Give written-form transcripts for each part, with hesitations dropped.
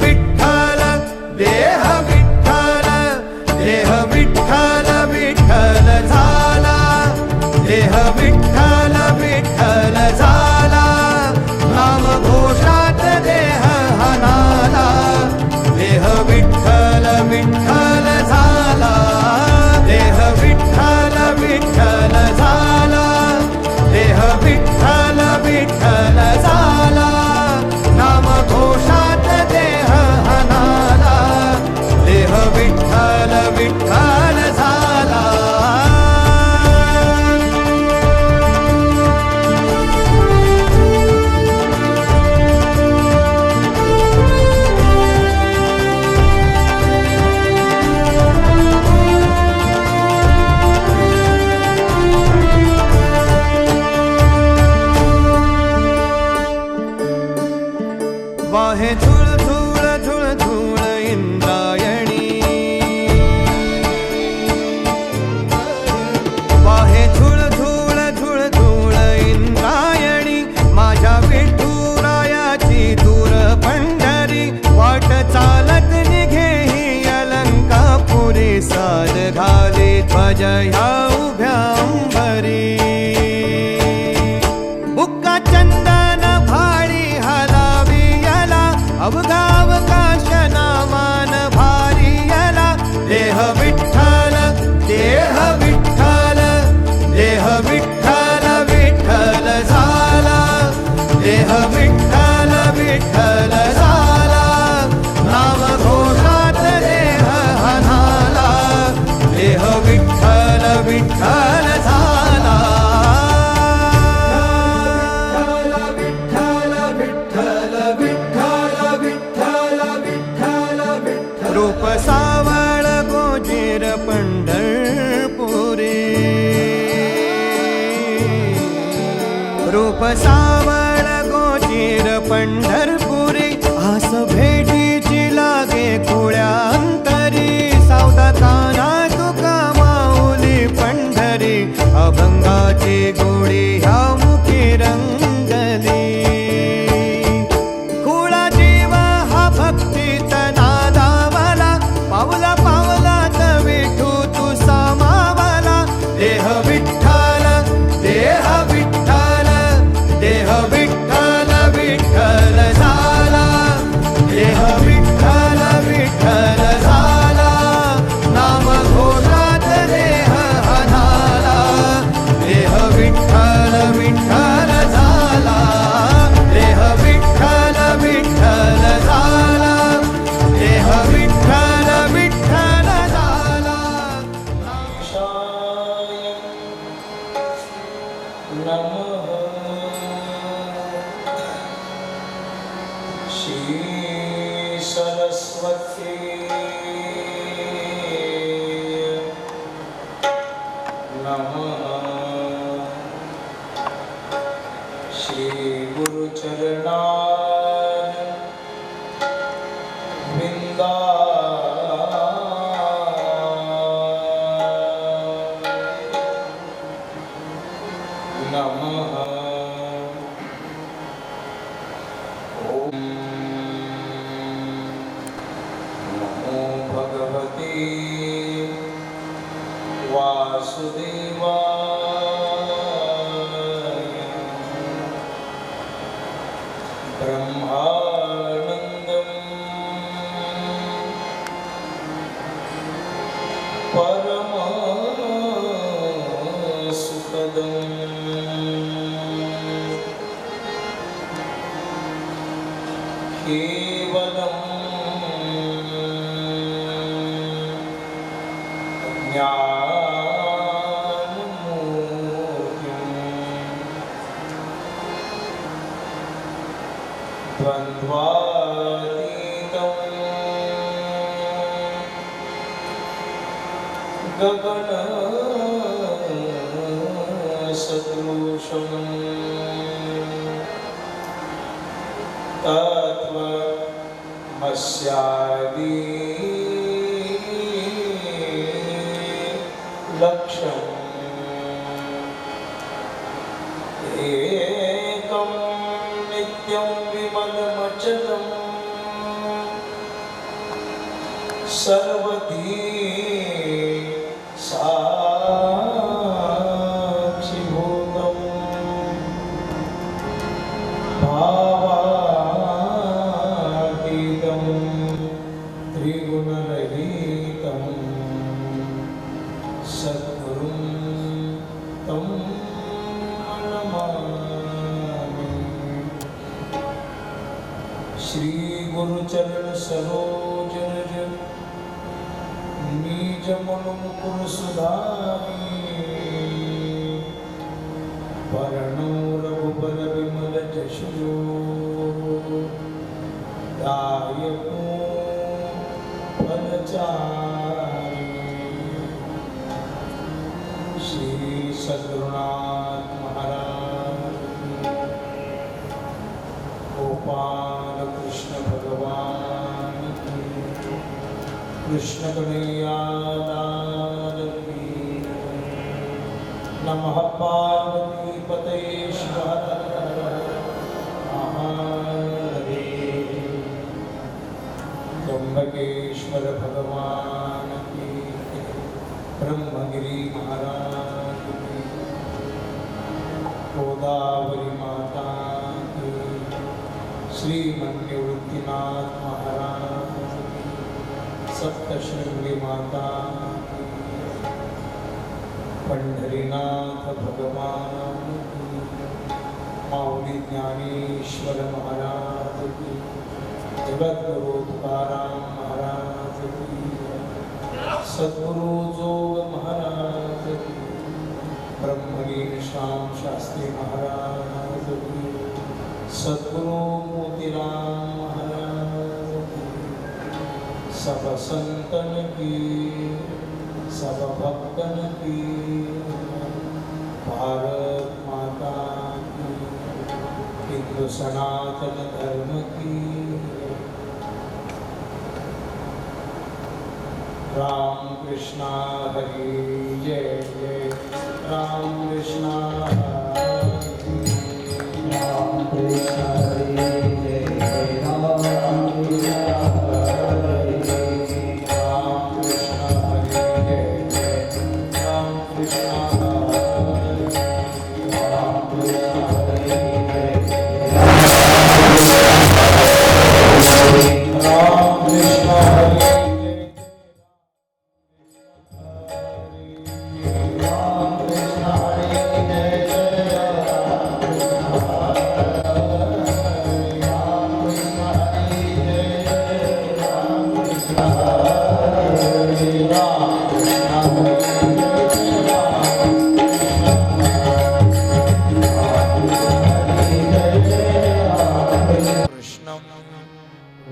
विठ्ठल देह विठ्ठल देह विठ्ठल विठ्ठल झाला देह विठ्ठल विठ्ठल झाला नाम घोषात देह हनाला देह विठ्ठल विठ्ठल झाला देह विठ्ठल विठ्ठल झाला देह विठ्ठल विठ्ठल झाला नाम घोषात देह हनाला देह विठ्ठल विठ्ठल झाला वाहे झुळ झुळ झुळ झुळ इंद्रायणी वाहे झुळ झुळ झुळ झुळ इंद्रायणी माझ्या विठुरायाची दूर पंढरी वाट चालत निघे ही अलंकापुरी साज घाले ध्वज ह्या उभ्या अंबरी बुक्का चंदन भाडी हलावी अवकाश नामान भारी यला देह विठ्ठल देह विठ्ठल देह विठ्ठल विठ्ठल झाला देह विठ्ठल विठ्ठल झाला नाम घोषात देह हनाला देह विठ्ठल विठ्ठल झाला रूप सावळ गोजीर पंढरपुरी रूप सावळ गोजीर पंढरपुरी आस भेटीची लागे खुळ्या अंतरी सावधा काना तुका माऊली पंढरी अभंगाची गोडी ह्या मुखी रंगली खुळा जीव हा भक्तीत पावला पावलात विठू तू सामावला देह विठ्ठल देह विठ्ठल देह विठ्ठल विठ्ठल झाला देह विठ्ठल विठ्ठल झाला नाम घोषात देह हनाला देह विठ्ठल विठ्ठल झाला देह विठ्ठल विठ्ठल झाला देह विठ्ठल विठ्ठल झाला नमः श्री सरस्वती नमः श्री गुरुचरणा विंदा नमः ओम नमो भगवते वासुदेवाय ब्रह्मानंदं परमसुखदम् केवलं ज्ञानमूर्तिं द्वन्द्वातीतं गगनसदृशम् तत्त्वमस्यादि लक्ष्यम् एकं नित्यं विमलमचलम् सर्वधी साक्षीभूतम् भावातीतं त्रिगुणरहितं सद्गुरुं तं नमामि। श्री गुरुचरण सरोज रज निज मन मुकुर सुधारी वरणो रघुबर विमल जशो दायको फलचारी। श्री सद्गुरुनाथ महाराज गोपाल कृष्ण भगवान की, कृष्ण कन्हैया लाल की। नमः पार्वती पतये शिवाय महादेव। त्र्यंबकेश्वर भगवान की, ब्रह्मगिरी महाराज की, गोदावरी माता की, श्री मंगलवृत्तिनाथ महाराज की, सप्तशृंगी माता की, पंढरीनाथ भगवान की, माऊली ज्ञानेश्वर महाराज की, जगद्गुरु तुकाराम महाराज की, सद्गुरु जोग महाराज की, ब्रह्मलीन श्याम शास्त्री महाराज की, सद्गुरु मोतीराम महाराज की, सब संतन की, सब भक्तन की, भारत माता की, हिंदू सनातन धर्म की। राम कृष्णा हरि जय जय राम कृष्णा हरि राम कृष्णा हरि जय जय राम कृष्णा हरि राम कृष्णा हरि जय जय राम कृष्णा हरि राम कृष्णा हरि जय जय राम कृष्णा हरि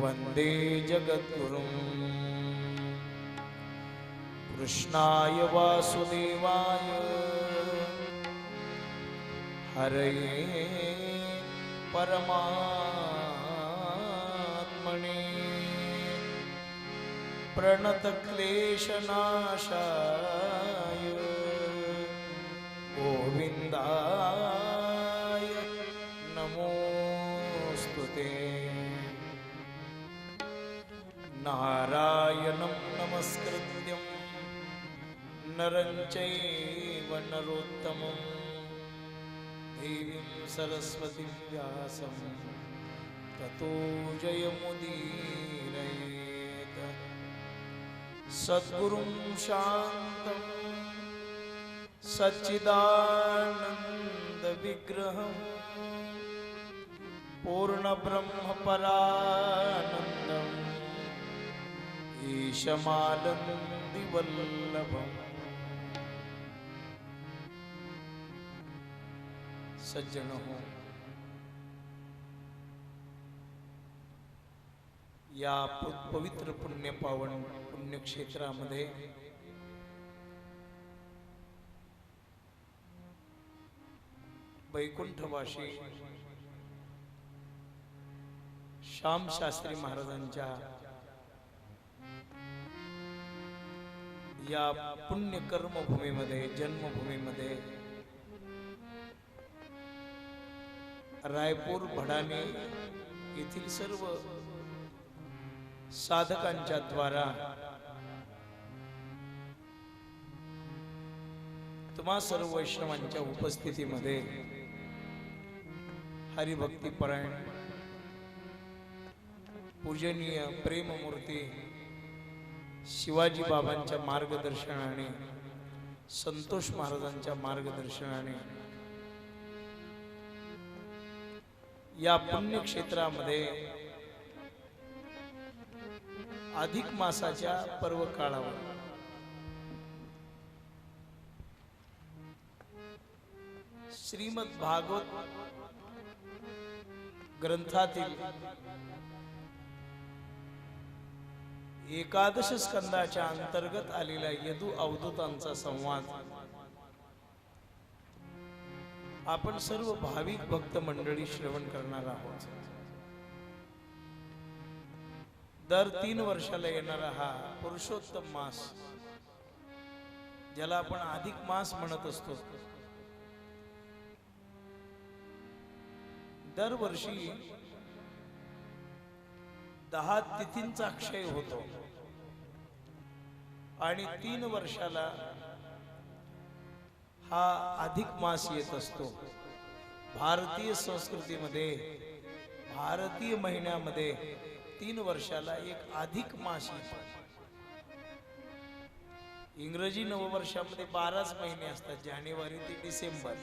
वंदे जगद्गुरुं कृष्णाय वासुदेवाय हरये परमात्मने प्रणतक्लेशनाशाय गोविन्दाय नमोऽस्तुते। नारायणं नमस्कृत्यं नरं चैव नरोत्तमं देवीं सरस्वतीं व्यासं ततो जयमुदीरयेत्। सद्गुरुं शान्तं सच्चिदानन्दविग्रहं पूर्णब्रह्मपरानन्दम् ईशमानन्दिवल्लभम्। सज्जन हो, या पवित्र पुण्य पावन पुण्यक्षेत्रामध्ये वैकुंठवासी श्याम शास्त्री महाराजांच्या या पुण्य कर्मभूमीमध्ये जन्मभूमीमध्ये रायपूर भडानी येथील सर्व साधकांच्या द्वारा तुम्हा सर्व वैष्णवांच्या उपस्थितीमध्ये हरिभक्तीपरायण पूजनीय प्रेममूर्ती शिवाजी बाबांच्या मार्गदर्शनाने, संतोष महाराजांच्या मार्गदर्शनाने या पुण्यक्षेत्रामध्ये अधिक मासाच्या पर्व काळावर श्रीमद भागवत ग्रंथातील एकादश स्कंदाच्या अंतर्गत आलेला यदु अवधूतांचा संवाद आपण सर्व भाविक भक्त मंडळी श्रवण करणार आहोत. दर 3 वर्षाला येणारा हा पुरुषोत्तम मास, ज्याला आपण अधिक मास म्हणत असतो, दरवर्षी 10 तिथींचा क्षय होतो आणि 3 वर्षाला हा अधिक मास येत असतो. भारतीय संस्कृतीमध्ये, भारतीय महिन्यामध्ये 3 वर्षाला एक अधिक मास येतो. इंग्रजी नववर्षामध्ये 12च महिने असतात, जानेवारी ते डिसेंबर,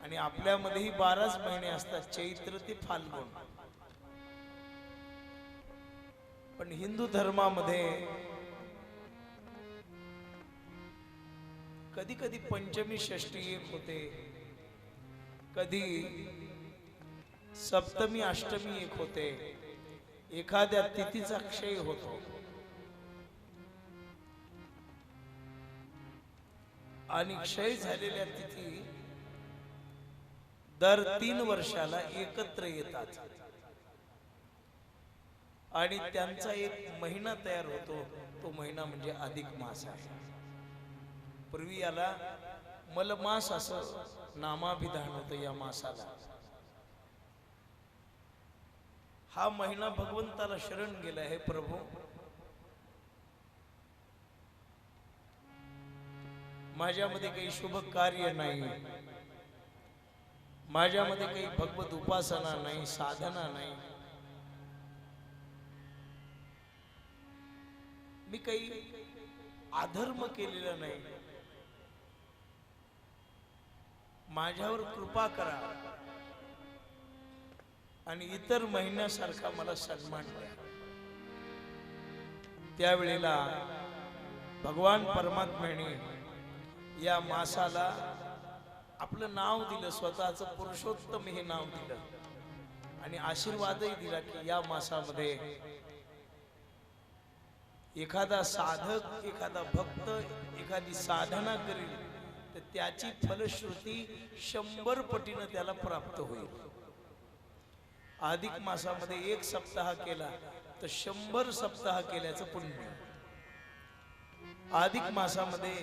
आणि आपल्यामध्येही 12च महिने असतात, चैत्र ते फाल्गुन. पण हिंदू धर्मामध्ये कधी कधी पंचमी षष्टी एक होते, कधी सप्तमी अष्टमी एक होते, एखाद्या तिथीचा क्षय होतो. आणि क्षय झालेल्या तिथी दर 3 वर्षाला एकत्र येतात आणि त्यांचा एक महिना तयार होतो. तो महिना म्हणजे अधिक मास आहे. पूर्वी याला मलमास असं नामाभिधान होतं या मासाला. हा महिना भगवंताला शरण गेला आहे. प्रभू, माझ्यामध्ये काही शुभ कार्य नाही, माझ्यामध्ये काही भगवत उपासना नाही, साधना नाही, मी काही अधर्म केलेला नाही, माझ्यावर कृपा करा आणि इतर महिन्यासारखा मला सन्मान द्या. त्यावेळेला भगवान परमात्म्याने या मासाला आपलं नाव दिलं, स्वतःचं पुरुषोत्तम हे नाव दिलं आणि आशीर्वादही दिला की या मासामध्ये एखादा साधक, एखादा भक्त एखादी साधना करेल तर त्याची फलश्रुती 100 पटीनं त्याला प्राप्त होईल. अधिक मासामध्ये 1 सप्ताह केला तर 100 सप्ताह केल्याचं पुण्य. अधिक मासामध्ये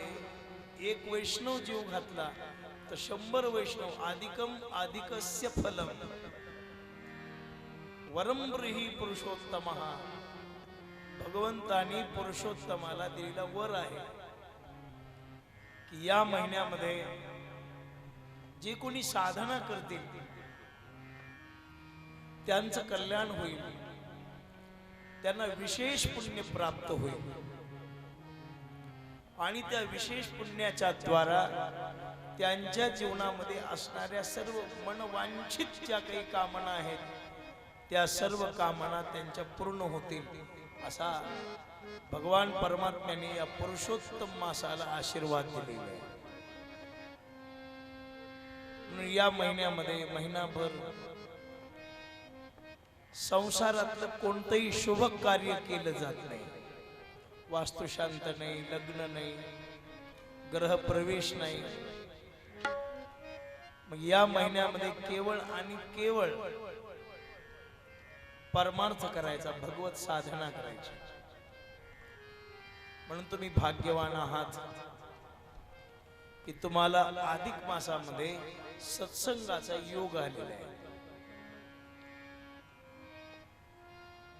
1 वैष्णव जीव घातला तर 100 वैष्णव. अधिकम अधिकस्य फलम वरम्ब्रीहि पुरुषोत्तमः. भगवंतानी पुरुषोत्तमाला दिलेला वर आहे की या महिन्यामध्ये जे कोणी साधना करतील त्यांचं कल्याण होईल, त्यांना विशेष पुण्य प्राप्त होईल आणि त्या विशेष पुण्याच्या द्वारा त्यांच्या जीवनामध्ये असणाऱ्या सर्व मनवांछित ज्या काही कामना आहेत त्या सर्व कामना त्यांच्या पूर्ण होतील, असा भगवान परमात्म्याने या पुरुषोत्तम मासाला आशीर्वाद दिलेला आहे. म्हणून या महिन्यामध्ये महिनाभर संसारातलं कोणतंही शुभ कार्य केलं जात नाही. वास्तुशांत नाही, लग्न नाही, ग्रह प्रवेश नाही. मग या महिन्यामध्ये केवळ आणि केवळ परमार्थ करायचा, भगवत साधना करायची. म्हणून तुम्ही भाग्यवान आहात की तुम्हाला अधिक मासामध्ये सत्संगाचा योग आलेला आहे.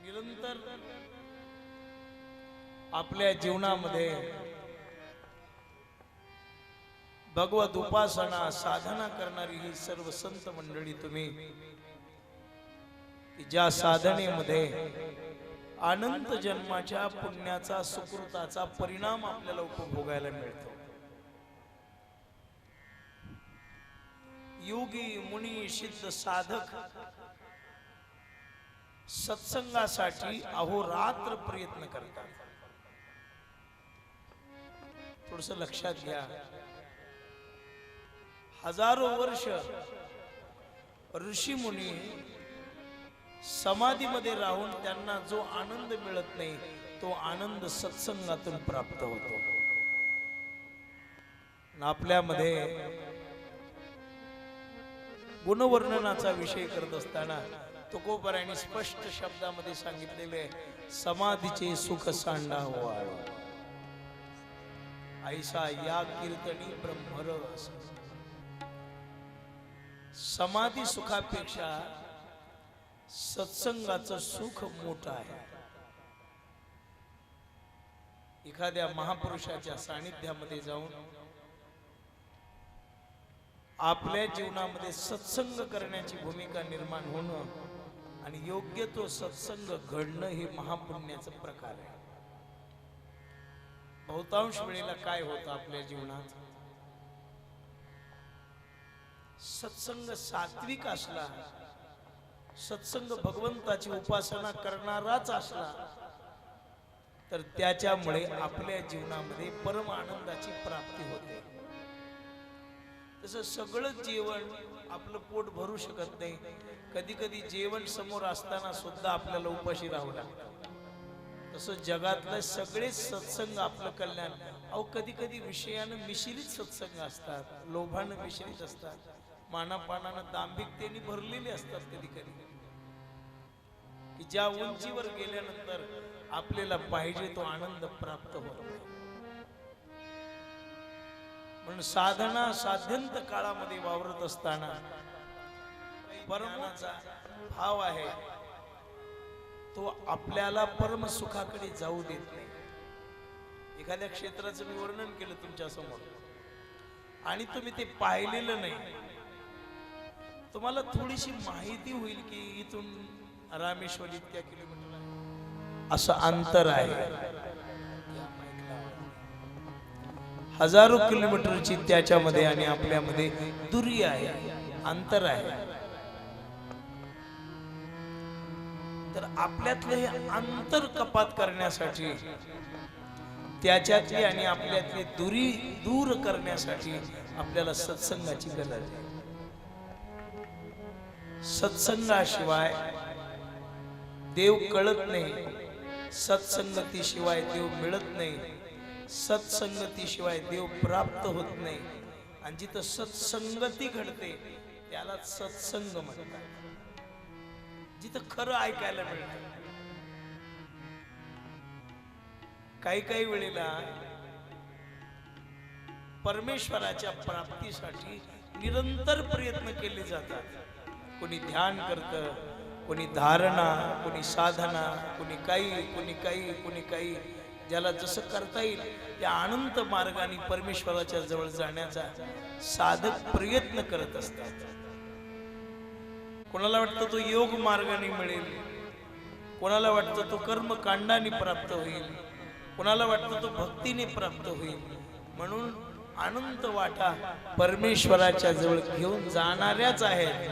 निरंतर आपल्या जीवनामध्ये भगवत उपासना साधना करणारी ही सर्व संत मंडळी तुम्ही की ज्या साधनेमध्ये अनंत जन्माच्या पुण्याचा सुकृताचा परिणाम आपल्याला उपभोगायला मिळतो. योगी मुनी सिद्ध साधक सत्संगासाठी अहोरात्र प्रयत्न करतात. थोडस लक्षात घ्या, हजारो वर्ष ऋषी मुनी समाधीमध्ये राहून त्यांना जो आनंद मिळत नाही तो आनंद सत्संगातून प्राप्त होतो. आपल्यामध्ये गुणवर्णनाचा विषय करत असताना तुकोबारायांनी स्पष्ट शब्दामध्ये सांगितलेले समाधीचे सुख सांडा व्हाळ ऐसा या कीर्तनी ब्रह्मरस. समाधी सुखापेक्षा सत्संगाचं सुख मोठं आहे. एखाद्या महापुरुषाच्या सानिध्यामध्ये जाऊन आपल्या जीवनामध्ये सत्संग करण्याची भूमिका निर्माण होणं आणि योग्य तो सत्संग घडणं हे महापुण्याचं प्रकार आहे. बहुतांश वेळेला काय होतं आपल्या जीवनात, सत्संग सात्विक असला, सत्संग भगवंताची उपासना करणाराच असला तर त्याच्यामुळे आपल्या जीवनामध्ये परम आनंदाची प्राप्ती होते. तसं सगळं जेवण आपलं पोट भरू शकत नाही. कधी कधी जेवण समोर असताना सुद्धा आपल्याला उपाशी राहावं लागतं. तसं जगातले सगळे सत्संग आपलं कल्याण. अहो कधी कधी विषयानं मिश्रित सत्संग असतात, लोभानं मिश्रित असतात, मानापानानं दांभिकतेने भरलेले असतात. कधी कधी की ज्या उंचीवर गेल्यानंतर आपल्याला पाहिजे तो आनंद प्राप्त होत नाही. म्हणून साधना साध्यंत काळामध्ये वावरत असताना परमाचा भाव आहे तो आपल्याला परम सुखाकडे जाऊ देत नाही. एखाद्या क्षेत्राचं मी वर्णन केलं तुमच्या समोर आणि तुम्ही ते पाहिलेलं नाही, तुम्हाला थोडीशी माहिती होईल की इथून रामेश्वर इतक्या किलोमीटर असं अंतर आहे. हजारो किलोमीटरची त्याच्यामध्ये आणि आपल्यामध्ये दुरी आहे, अंतर आहे. तर आपल्यातलं हे अंतर कपात करण्यासाठी, त्याच्यातली आणि आपल्यातली दुरी दूर करण्यासाठी आपल्याला सत्संगाची गरज आहे. सत्संगाशिवाय देव कळत नाही, सत्संगतीशिवाय देव मिळत नाही, सत्संगतीशिवाय देव प्राप्त होत नाही. आणि जिथं सत्संगती घडते त्याला सत्संग म्हणतात. जिथं खरं ऐकायला मिळतं. काही काही वेळेला परमेश्वराच्या प्राप्तीसाठी निरंतर प्रयत्न केले जातात. कोणी ध्यान करतं, कोणी धारणा, कोणी साधना, कोणी काही ज्याला जसं करता येईल त्या अनंत मार्गाने परमेश्वराच्या जवळ जाण्याचा साधक प्रयत्न करत असतात. कोणाला वाटतं तो योग मार्गाने मिळेल, कोणाला वाटतं तो कर्मकांडाने प्राप्त होईल, कोणाला वाटतं तो भक्तीने प्राप्त होईल. म्हणून अनंत वाटा परमेश्वराच्या जवळ घेऊन जाणाऱ्याच आहेत.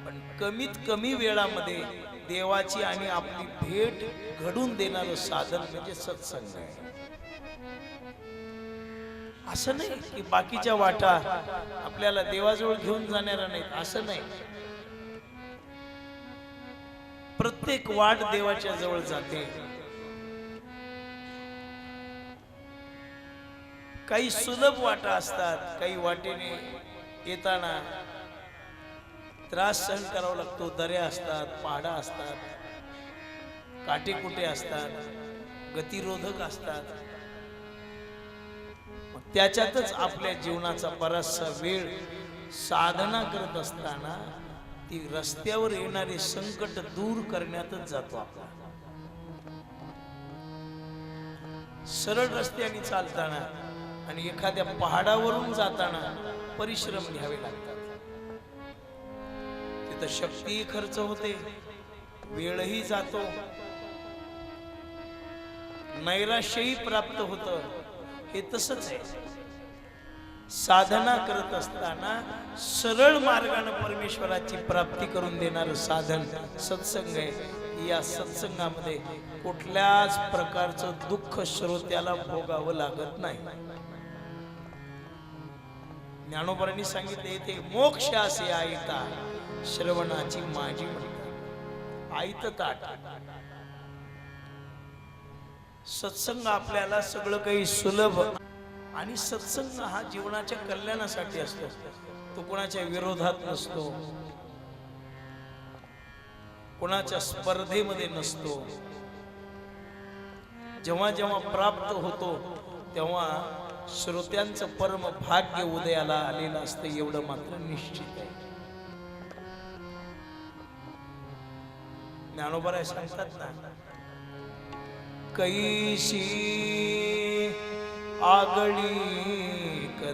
पण कमीत कमी वेळामध्ये देवाची आणि आपली भेट घडून देणारं साधन म्हणजे सत्संग आहे. असं नाही की बाकीच्या वाटा आपल्याला देवाजवळ घेऊन जाणाऱ्या नाहीत, असं नाही. प्रत्येक वाट देवाच्या जवळ जाते. काही सुलभ वाटा असतात, काही वाटेने येताना त्रास सहन करावा लागतो. दऱ्या असतात, पहाडा असतात, काटेकुटे असतात, गतिरोधक असतात. त्याच्यातच आपल्या जीवनाचा बराचसा वेळ साधना करत असताना ती रस्त्यावर येणारे संकट दूर करण्यातच जातो आपला. सरळ रस्त्याने चालताना आणि एखाद्या पहाडावरून जाताना परिश्रम घ्यावे लागतात. तिथं शक्ती खर्च होते, वेळही जातो, नैराश्यही प्राप्त होतं. हे तसंच आहे. साधना करत असताना सरळ मार्गाने परमेश्वराची प्राप्ती करून देणारं साधन सत्संग आहे. या सत्संगामध्ये कुठल्याच प्रकारचं दुःख श्रोत्याला भोगावं लागत नाही. ज्ञानोबांनी सांगितले ते मोक्ष असे आयता श्रवणाची माझी म्हणतात. आयत ताट. सत्संग आपल्याला सगळं काही सुलभ आणि सत्संग हा जीवनाच्या कल्याणासाठी असतो. तो कोणाच्या विरोधात नसतो, कोणाच्या स्पर्धेमध्ये नसतो. जेव्हा जेव्हा प्राप्त होतो तेव्हा श्रोत्यांचं परम भाग्य उदयाला आलेलं असतं, एवढं मात्र निश्चित आहे. ज्ञानोबा सांगतात ना, कैशी आगळी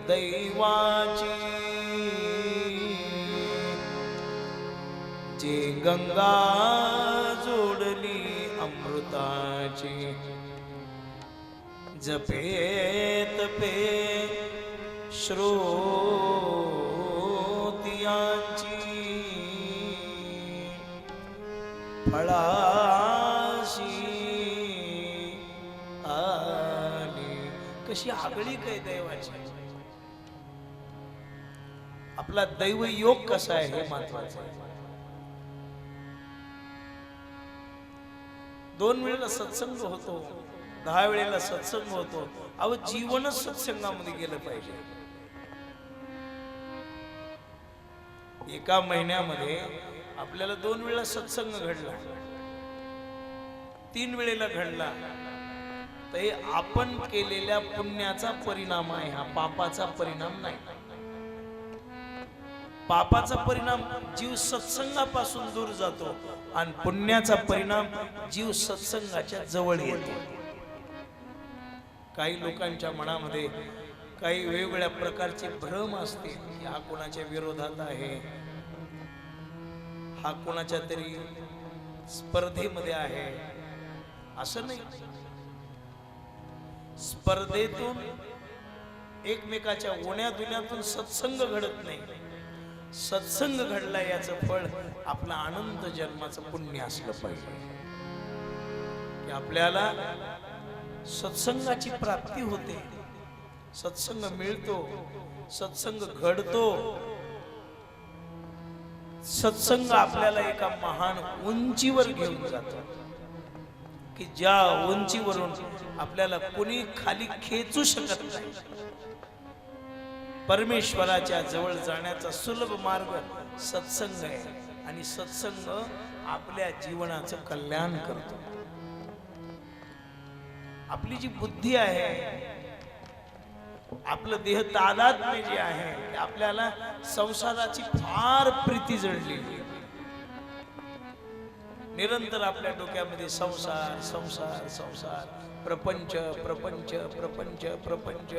दैवाची जे गंगा जोडली अमृताची, जपेत पे श्रोतियांची फळाशी आली. कशी आगळी काय दैवाची. आपला दैव योग कसा आहे हे महत्वाचं आहे. 2 वेळेला सत्संग होतो, 10 वेळेला सत्संग होतो. अहो जीवनच सत्संगामध्ये गेलं पाहिजे. एका महिन्यामध्ये आपल्याला 2 वेळेला सत्संग घडला, 3 वेळेला घडला तर हे आपण केलेल्या पुण्याचा परिणाम आहे. हा पापाचा परिणाम नाही. पापाचा परिणाम जीव सत्संगापासून दूर जातो आणि पुण्याचा परिणाम जीव सत्संगाच्या जवळ येतो. काही लोकांच्या मनामध्ये काही वेगवेगळ्या प्रकारचे भ्रम असते की हा कोणाच्या विरोधात आहे, हा कोणाच्या तरी स्पर्धेमध्ये आहे. असं नाही. स्पर्धेतून एकमेकाच्या ओण्या दुन्यातून सत्संग घडत नाही. सत्संग घडला याचं फळ आपला आनंद जन्माचं पुण्य असलं पाहिजे की आपल्याला सत्संगाची प्राप्ती होते, सत्संग मिळतो, सत्संग घडतो. सत्संग आपल्याला एका महान उंचीवर घेऊन जातो की ज्या उंचीवरून आपल्याला कोणी खाली खेचू शकत नाही. परमेश्वराच्या जवळ जाण्याचा सुलभ मार्ग सत्संग आहे आणि सत्संग आपल्या जीवनाचं कल्याण करतो. आपली जी बुद्धी आहे, आपलं देह तादात्म्य जे आहे, आपल्याला संसाराची फार प्रीती जडलेली. निरंतर आपल्या डोक्यामध्ये संसार संसार संसार, प्रपंच प्रपंच प्रपंच प्रपंच,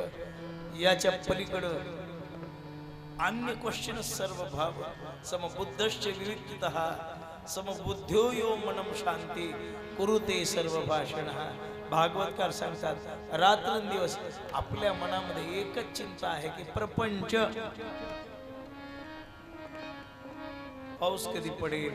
याच्या पलीकडं अन्य क्वेश्चन सर्व भाव. समबुद्धश्च विविक्तः समबुद्ध्यो यो मनम शांती कुरुते सर्व भाषण. भागवतकार सांगतात रात्रंदिवस आपल्या मनामध्ये एकच चिंता आहे की प्रपंच. पाऊस कधी पडेल,